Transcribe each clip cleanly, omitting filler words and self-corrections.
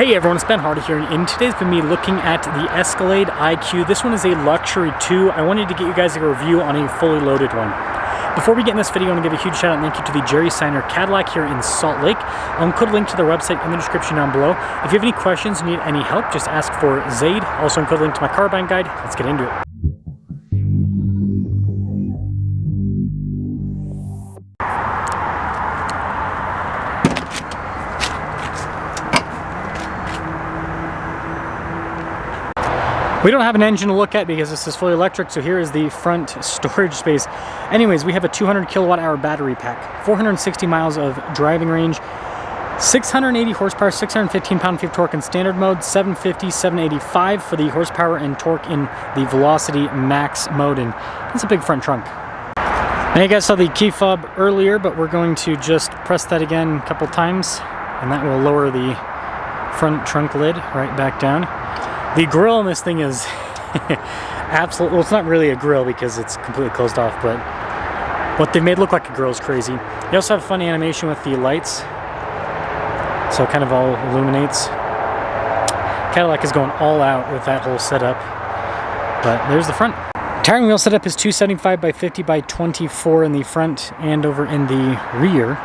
Hey everyone, it's Ben Hardy here, and in today's been me looking at the Escalade IQ. This one is a luxury 2. I wanted to get you guys a review on a fully loaded one. Before we get in this video, I want to give a huge shout out and thank you to the Jerry Signer Cadillac here in Salt Lake. I'll include a link to their website in the description down below. If you have any questions, you need any help, just ask for Zaid. Also include a link to my car buying guide. Let's get into it. We don't have an engine to look at because this is fully electric, so here is the front storage space. Anyways, we have a 200 kilowatt hour battery pack, 460 miles of driving range, 680 horsepower, 615 pound-feet of torque in standard mode, 750, 785 for the horsepower and torque in the Velocity Max mode, and it's a big front trunk. Now you guys saw the key fob earlier, but we're going to just press that again a couple times, and that will lower the front trunk lid right back down. The grill on this thing is absolutely, well, it's not really a grill because it's completely closed off, but what they've made look like a grill is crazy. They also have a fun animation with the lights, so it kind of all illuminates. Cadillac is going all out with that whole setup, but there's the front. Tire wheel setup is 275 by 50 by 24 in the front and over in the rear.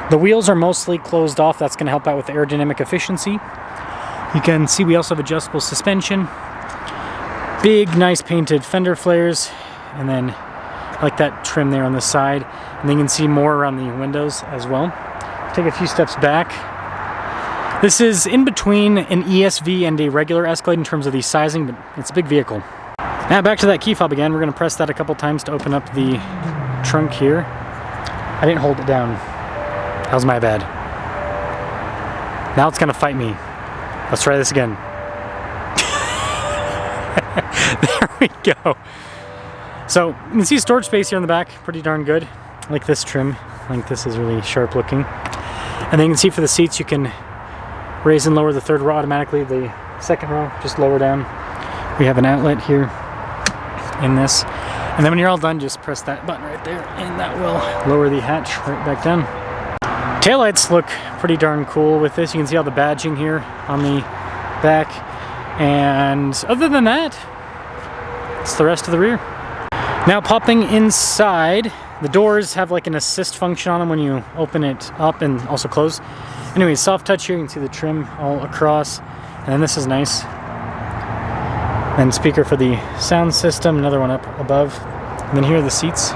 The wheels are mostly closed off. That's going to help out with aerodynamic efficiency. You can see we also have adjustable suspension, big nice painted fender flares, and then I like that trim there on the side, and then you can see more around the windows as well. Take a few steps back. This is in between an ESV and a regular Escalade in terms of the sizing, but it's a big vehicle. Now back to that key fob again. We're going to press that a couple times to open up the trunk here. I didn't hold it down. That was my bad. Now it's going to fight me. Let's try this again. There we go. So you can see storage space here in the back, pretty darn good. I like this trim. I think this is really sharp looking. And then you can see for the seats, you can raise and lower the third row automatically. The second row, just lower down. We have an outlet here in this. And then when you're all done, just press that button right there, and that will lower the hatch right back down. Taillights look pretty darn cool with this. You can see all the badging here on the back. And other than that, it's the rest of the rear. Now popping inside, the doors have like an assist function on them when you open it up and also close. Anyways, soft touch here, you can see the trim all across. And then this is nice. And speaker for the sound system, another one up above. And then here are the seats.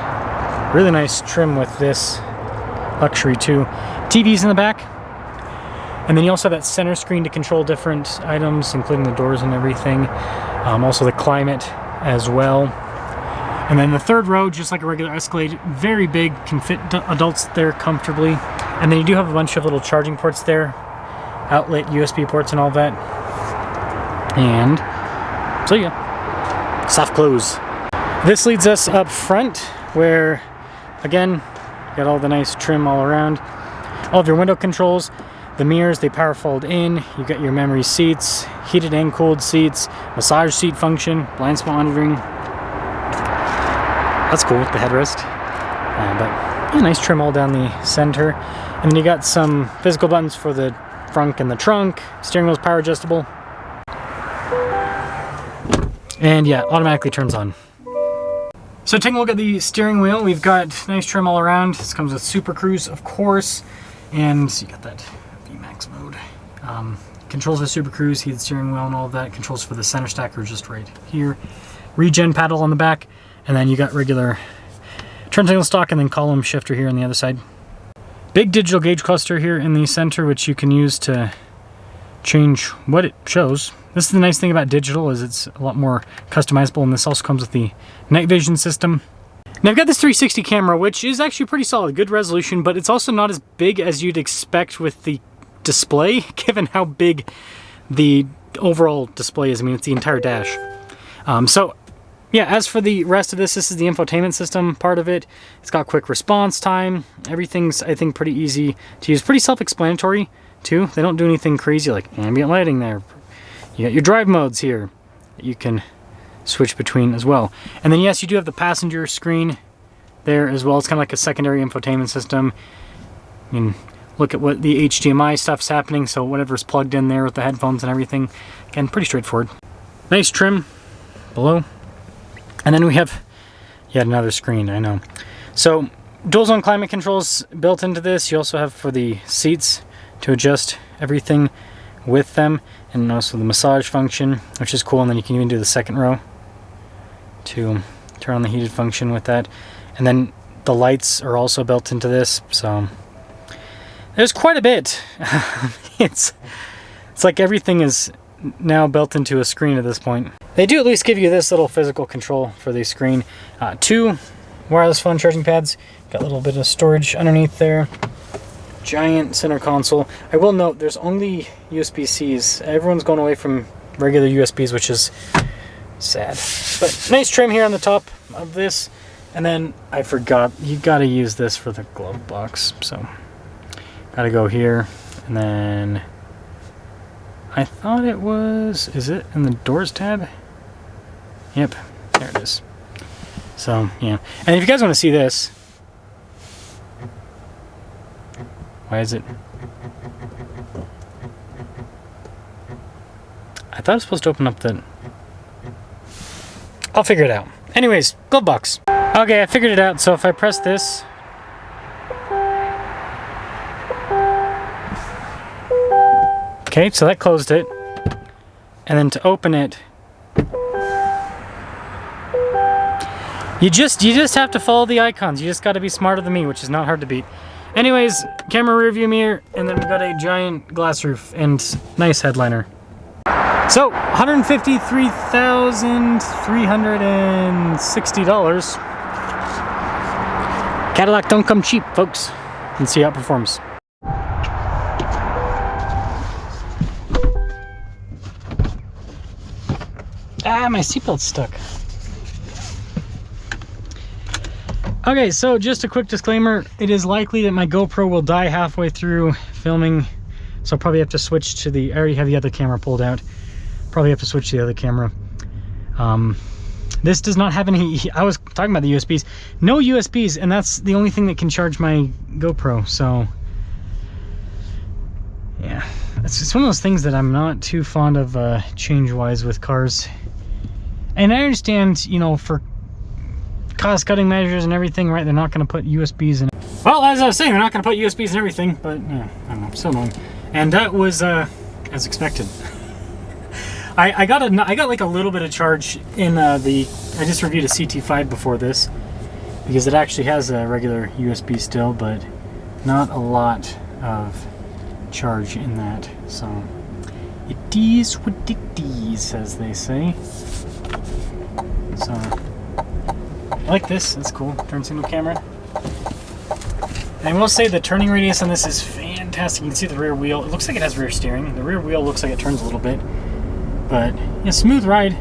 Really nice trim with this luxury 2. TVs in the back, and then you also have that center screen to control different items, including the doors and everything. Also the climate as well. And then the third row, just like a regular Escalade, very big, can fit adults there comfortably. And then you do have a bunch of little charging ports there, outlet USB ports and all that. And so yeah, soft close. This leads us up front, where again, got all the nice trim all around. All of your window controls, the mirrors, they power fold in. You got your memory seats, heated and cooled seats, massage seat function, blind spot monitoring. That's cool with the headrest. But yeah, nice trim all down the center. And then you got some physical buttons for the front and the trunk. Steering wheel's power adjustable. And yeah, automatically turns on. So taking a look at the steering wheel, we've got nice trim all around. This comes with Super Cruise, of course, and you got that VMAX mode. Controls for Super Cruise, heated steering wheel and all of that. Controls for the center stacker just right here. Regen paddle on the back, and then you got regular turn signal stock and then column shifter here on the other side. Big digital gauge cluster here in the center, which you can use to change what it shows. This is the nice thing about digital, is it's a lot more customizable, and this also comes with the night vision system. Now I've got this 360 camera, which is actually pretty solid, good resolution, but it's also not as big as you'd expect with the display, given how big the overall display is. I mean, it's the entire dash. So yeah, as for the rest of this, this is the infotainment system part of it. It's got quick response time. Everything's, I think, pretty easy to use. Pretty self-explanatory too. They don't do anything crazy like ambient lighting there. You got your drive modes here that you can switch between as well. And then yes, you do have the passenger screen there as well. It's kind of like a secondary infotainment system. You can look at what the HDMI stuff's happening, so whatever's plugged in there with the headphones and everything. Again, pretty straightforward. Nice trim below. And then we have yet another screen, I know. So dual zone climate controls built into this. You also have for the seats to adjust everything with them, and also the massage function, which is cool. And then you can even do the second row to turn on the heated function with that. And then the lights are also built into this, so there's quite a bit. It's like everything is now built into a screen at this point. They do at least give you this little physical control for the screen. 2 wireless phone charging pads. Got a little bit of storage underneath there. Giant center console. I will note there's only USB-Cs. Everyone's going away from regular USBs, which is sad. But nice trim here on the top of this. And then I forgot, you gotta use this for the glove box. So gotta go here, and then I thought it was, is it in the doors tab? Yep, there it is. So yeah, and if you guys want to see this, why is it? I thought it was supposed to open up the, I'll figure it out. Anyways, glove box. Okay, I figured it out. So if I press this, okay, so that closed it. And then to open it, you just have to follow the icons. You just got to be smarter than me, which is not hard to beat. Anyways, camera rear view mirror, and then we got a giant glass roof and nice headliner. So $153,360. Cadillac don't come cheap, folks. Let's see how it performs. Ah, my seatbelt's stuck. Okay, so just a quick disclaimer. It is likely that my GoPro will die halfway through filming, so I'll probably have to switch to the, I already have the other camera pulled out. Probably have to switch to the other camera. This does not have any, I was talking about the USBs. No USBs, and that's the only thing that can charge my GoPro, so yeah. It's one of those things that I'm not too fond of change-wise with cars. And I understand, you know, for cost-cutting measures and everything, right, they're not going to put USBs in it. Well, as I was saying, they're not going to put USBs in everything, but yeah, I don't know, so annoying. And that was as expected. I got like a little bit of charge in I just reviewed a CT5 before this, because it actually has a regular USB still, but not a lot of charge in that. So it is what it is, as they say. So I like this. That's cool. Turn signal camera. And I will say the turning radius on this is fantastic. You can see the rear wheel. It looks like it has rear steering. The rear wheel looks like it turns a little bit. But yeah, smooth ride.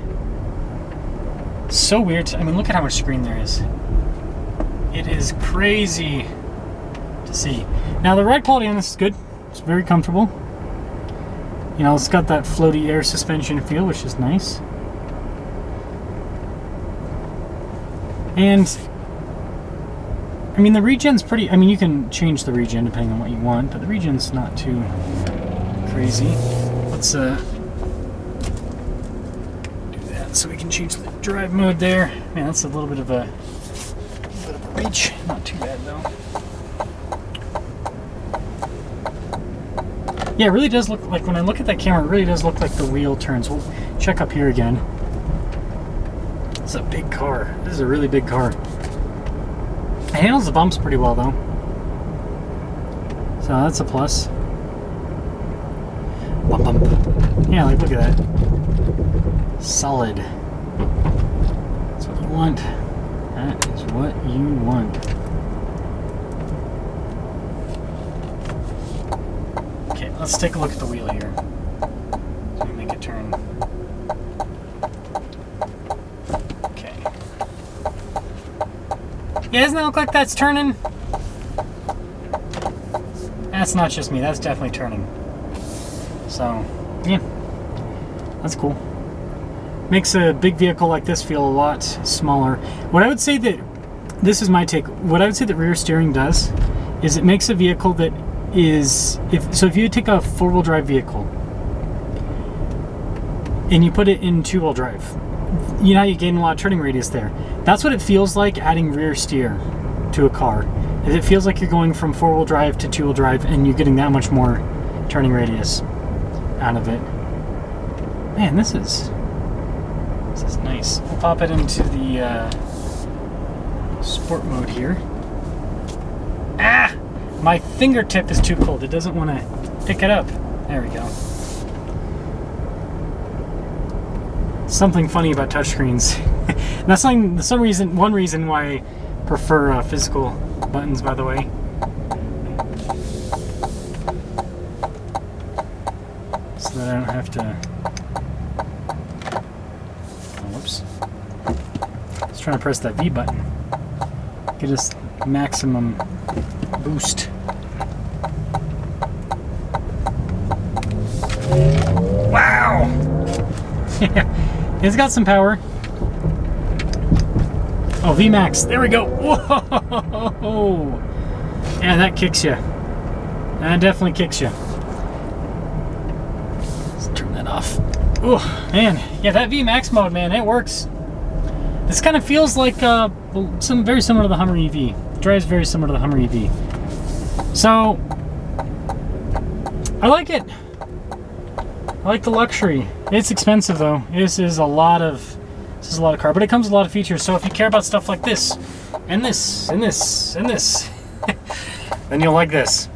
So weird. I mean, look at how much screen there is. It is crazy to see. Now the ride quality on this is good. It's very comfortable. You know, it's got that floaty air suspension feel, which is nice. And I mean, the regen's pretty. I mean, you can change the regen depending on what you want, but the regen's not too crazy. Let's so we can change the drive mode there. Man, that's a little bit of a reach. Not too bad though. Yeah, it really does look like, when I look at that camera, it really does look like the wheel turns. We'll check up here again. This is a big car. This is a really big car. It handles the bumps pretty well though. So that's a plus. Bump, bump. Yeah, like look at that. Solid. That's what you want. That is what you want. Okay, let's take a look at the wheel here. Let me make it turn. Okay. Yeah, doesn't that look like that's turning? That's not just me, that's definitely turning. So, yeah. That's cool. Makes a big vehicle like this feel a lot smaller. What I would say that, this is my take, what I would say that rear steering does is it makes a vehicle that is, if you take a 4-wheel drive vehicle and you put it in 2-wheel drive, you know how you gain a lot of turning radius there. That's what it feels like adding rear steer to a car. It feels like you're going from 4-wheel drive to 2-wheel drive, and you're getting that much more turning radius out of it. Man, this is nice. We'll pop it into the sport mode here. Ah! My fingertip is too cold. It doesn't want to pick it up. There we go. Something funny about touchscreens. That's one reason why I prefer physical buttons, by the way. So that I don't have to... Oh, whoops. I was trying to press that V button. Get us maximum boost. Wow! It's got some power. Oh, VMAX. There we go. Whoa! Yeah, that kicks you. That definitely kicks you. Let's turn that off. Oh, man. Yeah, that VMAX mode, man, it works. This kind of feels like very similar to the Hummer EV. It drives very similar to the Hummer EV. So, I like it. I like the Luxury. It's expensive though. This is a lot of car, but it comes with a lot of features. So if you care about stuff like this, and this, and this, and this, then you'll like this.